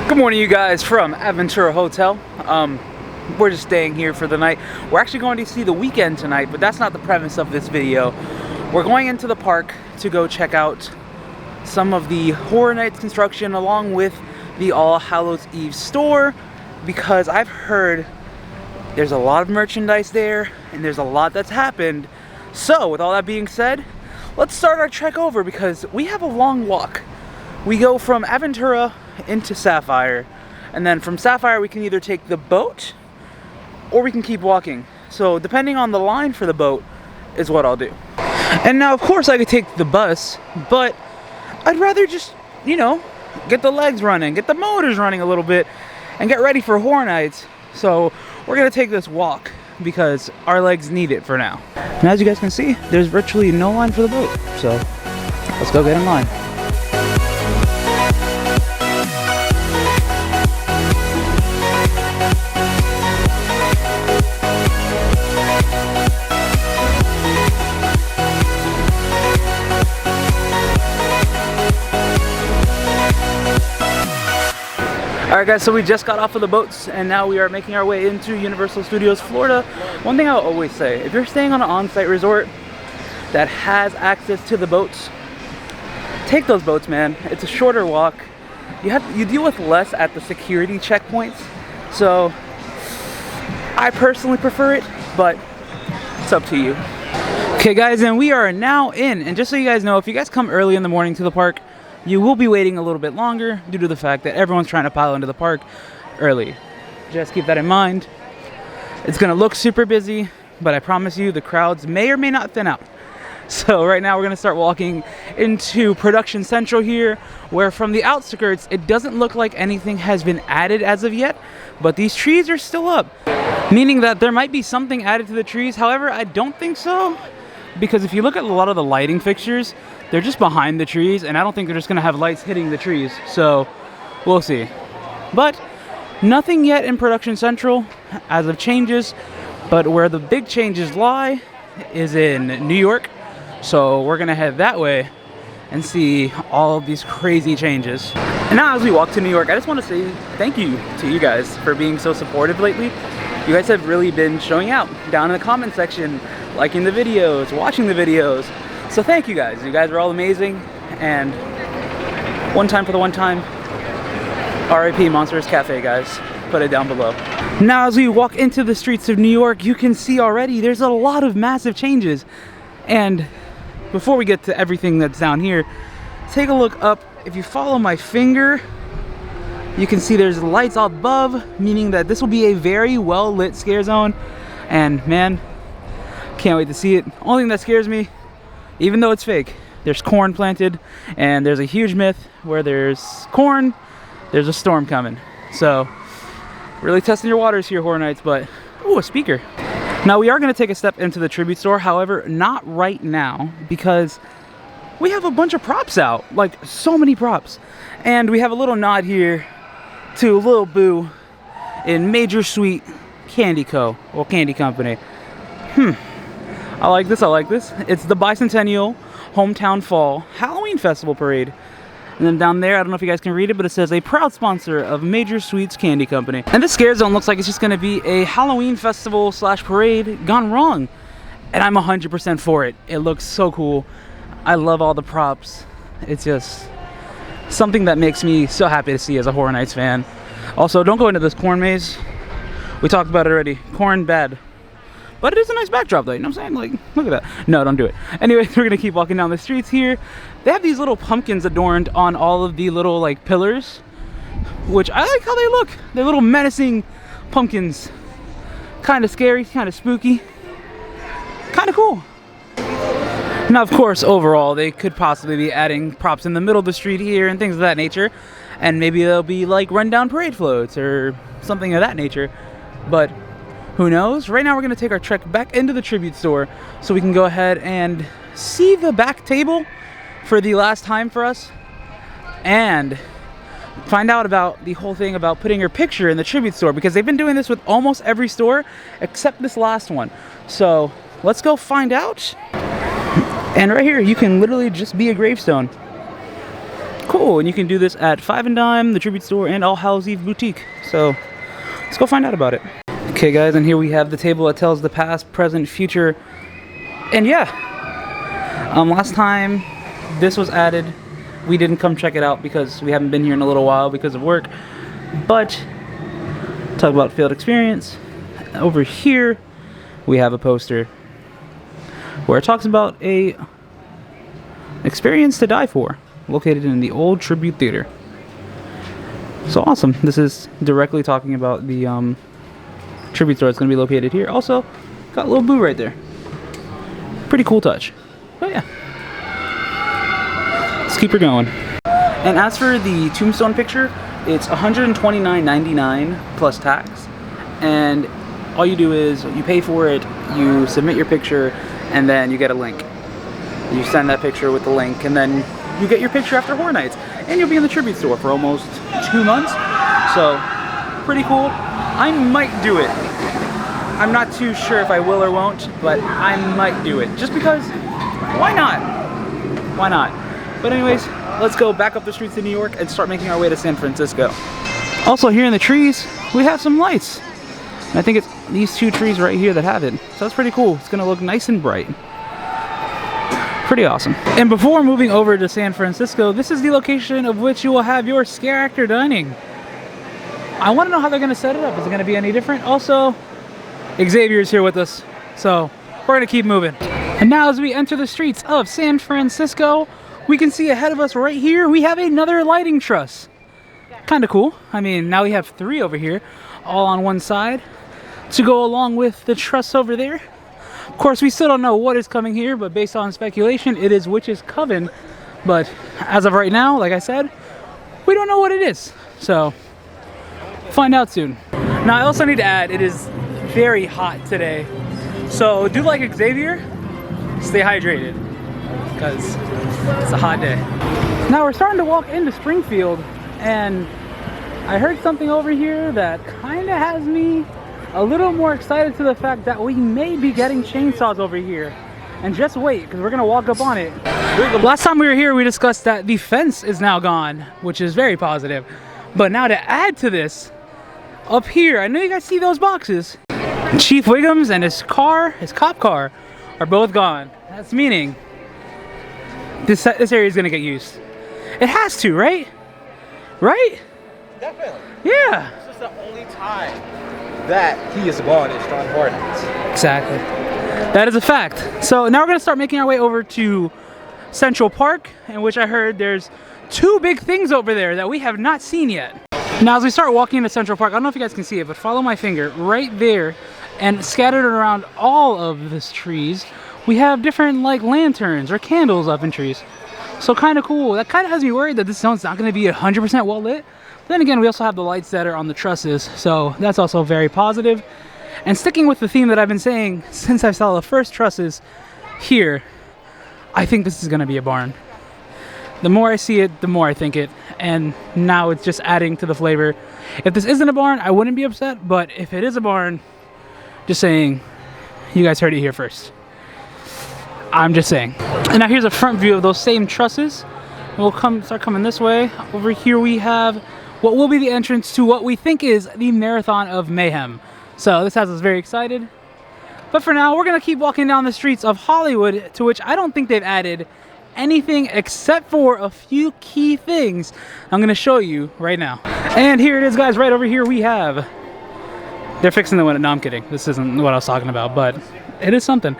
Good morning, you guys, from Aventura Hotel. We're just staying here for the night. We're actually going to see the Weeknd tonight, but that's not the premise of this video. We're going into the park to go check out some of the Horror Nights construction along with the All Hallows Eve store, because I've heard there's a lot of merchandise there and there's a lot that's happened. So with all that being said, let's start our trek over because we have a long walk. We go from Aventura into Sapphire, and then from Sapphire we can either take the boat or we can keep walking. So depending on the line for the boat is what I'll do. And now of course I could take the bus, but I'd rather just, you know, get the legs running, get the motors running a little bit, and get ready for Horror Nights. So we're gonna take this walk because our legs need it for now. And as you guys can see, there's virtually no line for the boat. So let's go get in line. Alright guys, so we just got off of the boats and now we are making our way into Universal Studios Florida. One thing I'll always say, if you're staying on an on-site resort that has access to the boats, take those boats, man. It's a shorter walk. You deal with less at the security checkpoints. So I personally prefer it, but it's up to you. Okay guys, and we are now in, and just so you guys know, if you guys come early in the morning to the park, you will be waiting a little bit longer due to the fact that everyone's trying to pile into the park early. Just keep that in mind. It's gonna look super busy, but I promise you the crowds may or may not thin out. So right now we're gonna start walking into Production Central here, where from the outskirts, it doesn't look like anything has been added as of yet, but these trees are still up, meaning that there might be something added to the trees. However, I don't think so, because if you look at a lot of the lighting fixtures, they're just behind the trees, and I don't think they're just gonna have lights hitting the trees, so we'll see. But nothing yet in Production Central as of changes, but where the big changes lie is in New York, so we're gonna head that way and see all of these crazy changes. And now as we walk to New York, I just want to say thank you to you guys for being so supportive lately. You guys have really been showing out down in the comment section, liking the videos, watching the videos. So thank you guys. You guys are all amazing. And one time for the one time, RIP Monsters Cafe, guys. Put it down below. Now as we walk into the streets of New York, you can see already there's a lot of massive changes. And before we get to everything that's down here, take a look up. If you follow my finger, you can see there's lights above, meaning that this will be a very well lit scare zone. And man, can't wait to see it. Only thing that scares me, even though it's fake, there's corn planted, and there's a huge myth where there's corn, there's a storm coming. So really testing your waters here, Horror Nights. But ooh, a speaker. Now we are going to take a step into the tribute store, however not right now, because we have a bunch of props out, like so many props. And we have a little nod here to Lil Boo in Major Sweet Candy Co. or Candy Company. I like this, I like this. It's the Bicentennial Hometown Fall Halloween Festival Parade. And then down there, I don't know if you guys can read it, but it says a proud sponsor of Major Sweets Candy Company. And this scare zone looks like it's just gonna be a Halloween festival slash parade gone wrong. And I'm 100% for it. It looks so cool. I love all the props. It's just something that makes me so happy to see as a Horror Nights fan. Also, don't go into this corn maze. We talked about it already. Corn bad. But it is a nice backdrop though, you know what I'm saying? Like, look at that. No, don't do it. Anyways, we're gonna keep walking down the streets here. They have these little pumpkins adorned on all of the little like pillars, which I like how they look. They're little menacing pumpkins. Kind of scary, kind of spooky. Kind of cool. Now, of course, overall, they could possibly be adding props in the middle of the street here and things of that nature. And maybe they'll be like rundown parade floats or something of that nature. But who knows? Right now we're going to take our trek back into the tribute store so we can go ahead and see the back table for the last time for us and find out about the whole thing about putting your picture in the tribute store, because they've been doing this with almost every store except this last one. So let's go find out. And right here you can literally just be a gravestone. Cool, and you can do this at Five and Dime, the Tribute Store, and All Hallows Eve Boutique. So let's go find out about it. Okay guys, and here we have the table that tells the past, present, future, and yeah. Last time this was added, we didn't come check it out because we haven't been here in a little while because of work. But talk about failed experience. Over here we have a poster where it talks about a experience to die for, located in the old Tribute Theater. So awesome. This is directly talking about the Tribute Store. It's going to be located here. Also, got a little boo right there. Pretty cool touch. But yeah. Let's keep her going. And as for the tombstone picture, it's $129.99 plus tax. And all you do is you pay for it, you submit your picture, and then you get a link. You send that picture with the link, and then you get your picture after Horror Nights. And you'll be in the Tribute Store for almost 2 months. So, pretty cool. I might do it. I'm not too sure if I will or won't, but I might do it. Just because, why not? Why not? But anyways, let's go back up the streets of New York and start making our way to San Francisco. Also here in the trees, we have some lights. And I think it's these 2 trees right here that have it. So that's pretty cool. It's gonna look nice and bright. Pretty awesome. And before moving over to San Francisco, this is the location of which you will have your scare actor dining. I want to know how they're going to set it up. Is it going to be any different? Also, Xavier's here with us, so we're going to keep moving. And now as we enter the streets of San Francisco, we can see ahead of us right here, we have another lighting truss. Kind of cool. I mean, now we have 3 over here, all on one side, to go along with the truss over there. Of course, we still don't know what is coming here, but based on speculation, it is Witch's Coven. But as of right now, like I said, we don't know what it is. So, find out soon. Now, I also need to add, it is very hot today. So, do like Xavier, stay hydrated, because it's a hot day. Now, we're starting to walk into Springfield, and I heard something over here that kind of has me a little more excited to the fact that we may be getting chainsaws over here. And just wait, because we're going to walk up on it. Last time we were here, we discussed that the fence is now gone, which is very positive. But now to add to this, up here, I know you guys see those boxes. Chief Wiggum's and his cop car, are both gone. That's meaning this area is going to get used. It has to, right? Right? Definitely. Yeah. This is the only time that he is gone in strong Horror Nights. Exactly. That is a fact. So now we're going to start making our way over to Central Park, in which I heard there's 2 big things over there that we have not seen yet. Now as we start walking into Central Park, I don't know if you guys can see it, but follow my finger right there, and scattered around all of these trees, we have different like lanterns or candles up in trees. So kind of cool. That kind of has me worried that this zone's not going to be 100% well lit. Then again, we also have the lights that are on the trusses, so that's also very positive. And sticking with the theme that I've been saying since I saw the first trusses here, I think this is going to be a barn. The more I see it, the more I think it, and now it's just adding to the flavor. If this isn't a barn, I wouldn't be upset, but if it is a barn, just saying, you guys heard it here first. I'm just saying. And now here's a front view of those same trusses. We'll start coming this way. Over here we have what will be the entrance to what we think is the Marathon of Mayhem. So this has us very excited. But for now, we're going to keep walking down the streets of Hollywood, to which I don't think they've added anything except for a few key things I'm going to show you right now. And here it is, guys. Right over here we have... They're fixing the window. No, I'm kidding. This isn't what I was talking about, but it is something.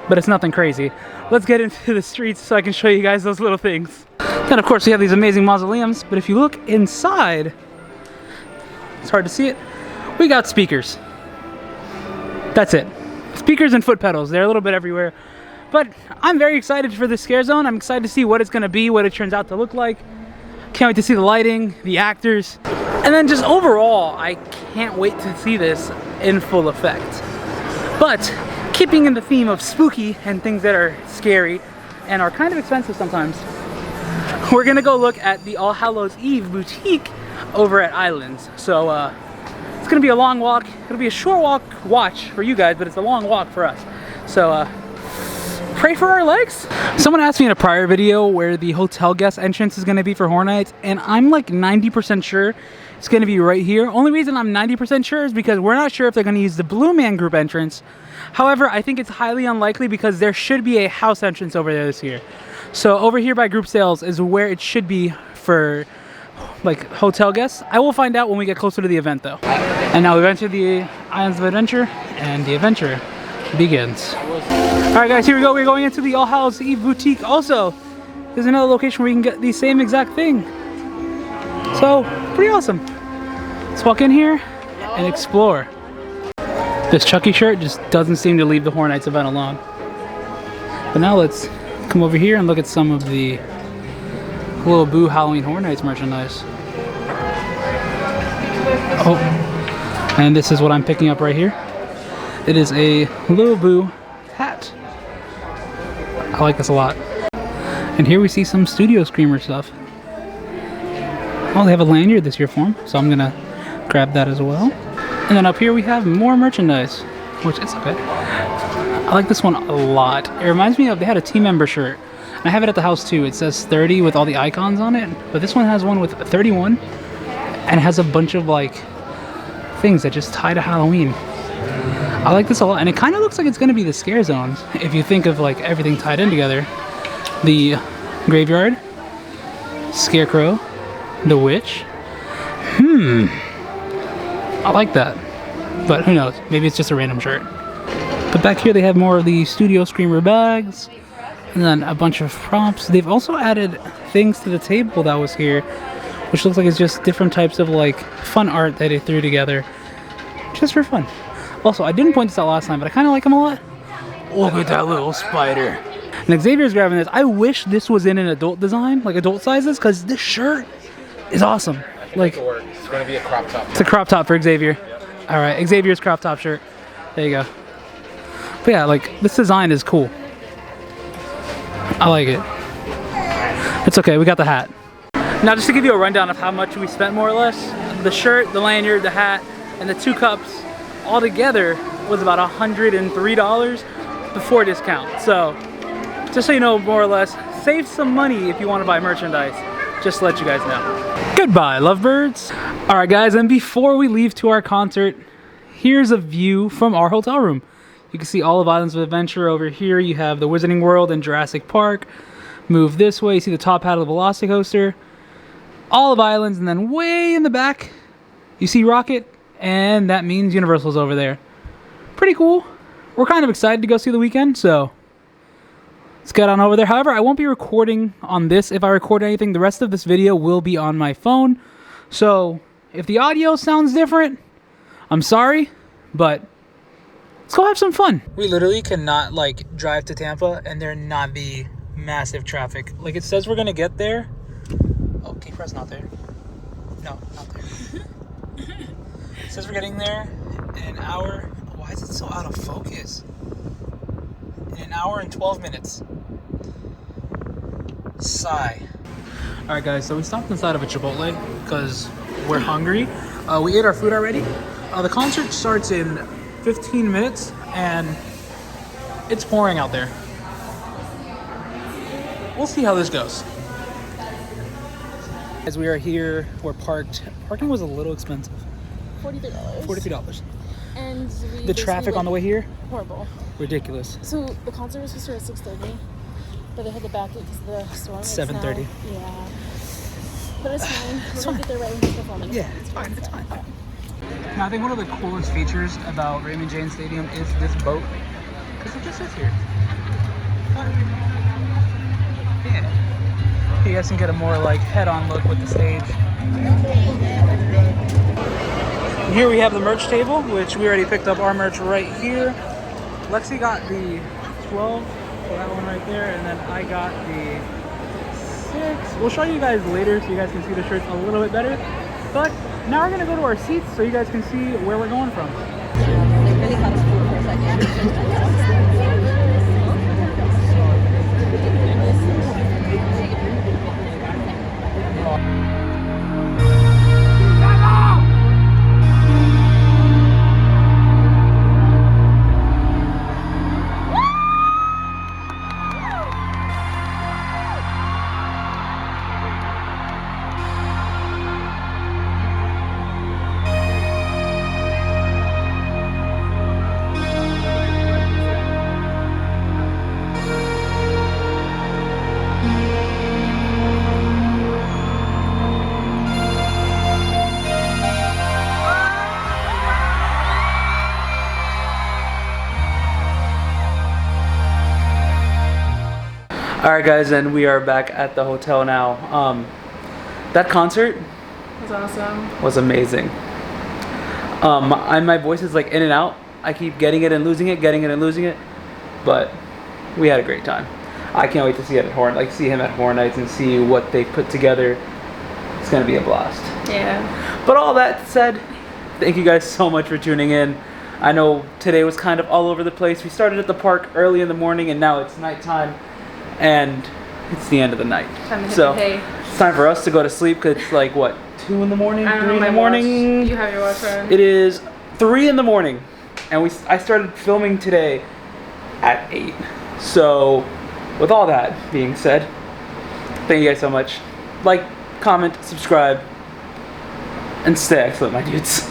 But it's nothing crazy. Let's get into the streets so I can show you guys those little things. Then, of course, we have these amazing mausoleums, but if you look inside, it's hard to see it, we got speakers. That's it. Speakers and foot pedals. They're a little bit everywhere. But I'm very excited for this scare zone. I'm excited to see what it's going to be, what it turns out to look like. Can't wait to see the lighting, the actors. And then just overall, I can't wait to see this in full effect. But keeping in the theme of spooky and things that are scary and are kind of expensive sometimes, we're gonna go look at the All Hallows Eve boutique over at Islands. So it's gonna be a long walk. It'll be a short watch for you guys, but it's a long walk for us. So pray for our legs. Someone asked me in a prior video where the hotel guest entrance is going to be for Horror Nights, and I'm like 90% sure it's going to be right here. Only reason I'm 90% sure is because we're not sure if they're going to use the Blue Man Group entrance. However, I think it's highly unlikely because there should be a house entrance over there this year. So over here by group sales is where it should be for like hotel guests. I will find out when we get closer to the event though. And now we've entered the Islands of Adventure and the adventure begins. Alright guys, here we go. We're going into the All Hallows Eve boutique. Also, there's another location where you can get the same exact thing. So, pretty awesome. Let's walk in here and explore. This Chucky shirt just doesn't seem to leave the Horror Nights event alone. But now let's come over here and look at some of the Little Boo Halloween Horror Nights merchandise. Oh, and this is what I'm picking up right here. It is a Little Boo hat. I like this a lot. And here we see some Studio Screamer stuff. Oh, they have a lanyard this year for them, so I'm gonna grab that as well. And then up here we have more merchandise, which is okay. I like this one a lot. It reminds me of, they had a team member shirt. And I have it at the house too. It says 30 with all the icons on it, but this one has one with 31 and it has a bunch of like things that just tie to Halloween. I like this a lot, and it kind of looks like it's going to be the scare zones if you think of like everything tied in together. The graveyard, scarecrow, the witch. I like that, but who knows? Maybe it's just a random shirt. But back here they have more of the Studio Screamer bags, and then a bunch of props. They've also added things to the table that was here, which looks like it's just different types of like fun art that they threw together, just for fun. Also, I didn't point this out last time, but I kind of like him a lot. Look at that little spider. And Xavier's grabbing this. I wish this was in an adult design, like adult sizes, because this shirt is awesome. Like, it's going to be a crop top. It's a crop top for Xavier. All right, Xavier's crop top shirt. There you go. But yeah, like this design is cool. I like it. It's okay, we got the hat. Now just to give you a rundown of how much we spent more or less, the shirt, the lanyard, the hat, and the 2 cups all together was about $103 before discount. So just so you know, more or less, save some money if you want to buy merchandise. Just to let you guys know. Goodbye, lovebirds. All right, guys, and before we leave to our concert, here's a view from our hotel room. You can see all of Islands of Adventure over here. You have the Wizarding World and Jurassic Park. Move this way, you see the top hat of the Velocicoaster. All of Islands, and then way in the back, you see Rocket, and that means Universal's over there. Pretty cool. We're kind of excited to go see the Weeknd, so let's get on over there. However, I won't be recording on this. If I record anything, the rest of this video will be on my phone. So if the audio sounds different, I'm sorry, but let's go have some fun. We literally cannot like drive to Tampa and there not be massive traffic. Like it says we're gonna get there. Oh, K-Press not there. No, not there. It says we're getting there in an hour. Why is it so out of focus? In an hour and 12 minutes. Sigh. Alright guys, so we stopped inside of a Chipotle because we're hungry. We ate our food already. The concert starts in 15 minutes and it's pouring out there. We'll see how this goes. As we are here, we're parked. Parking was a little expensive. $43. $43. And the traffic on the way here? Horrible. Ridiculous. So the concert was supposed to start at 6:30, but they had to back it because of the storm. 7:30. Yeah. But it's fine. We're going to get there right when he's performing. Yeah, it's fine. It's fine. Now, I think one of the coolest features about Raymond James Stadium is this boat. Because it just sits here. Yeah. You guys can get a more like head-on look with the stage. Here we have the merch table, which we already picked up our merch right here. Lexi got the 12, so that one right there, and then I got the 6. We'll show you guys later so you guys can see the shirts a little bit better. But now we're gonna go to our seats so you guys can see where we're going from. Like really hot school for a second. All right, guys, and we are back at the hotel now. That concert It was awesome. was amazing. My voice is like in and out. I keep getting it and losing it, getting it and losing it. But we had a great time. I can't wait to see see him at Horror Nights and see what they put together. It's gonna be a blast. Yeah. But all that said, thank you guys so much for tuning in. I know today was kind of all over the place. We started at the park early in the morning and now it's nighttime and it's the end of the night. Time to hit So the hay. it's time for us to go to sleep because it's like what, 2 in the morning, I don't 3 know in the my morning. watch. You have your watch on. It is 3 in the morning and I started filming today at 8. So with all that being said, thank you guys so much. Like, comment, subscribe, and stay excellent, my dudes.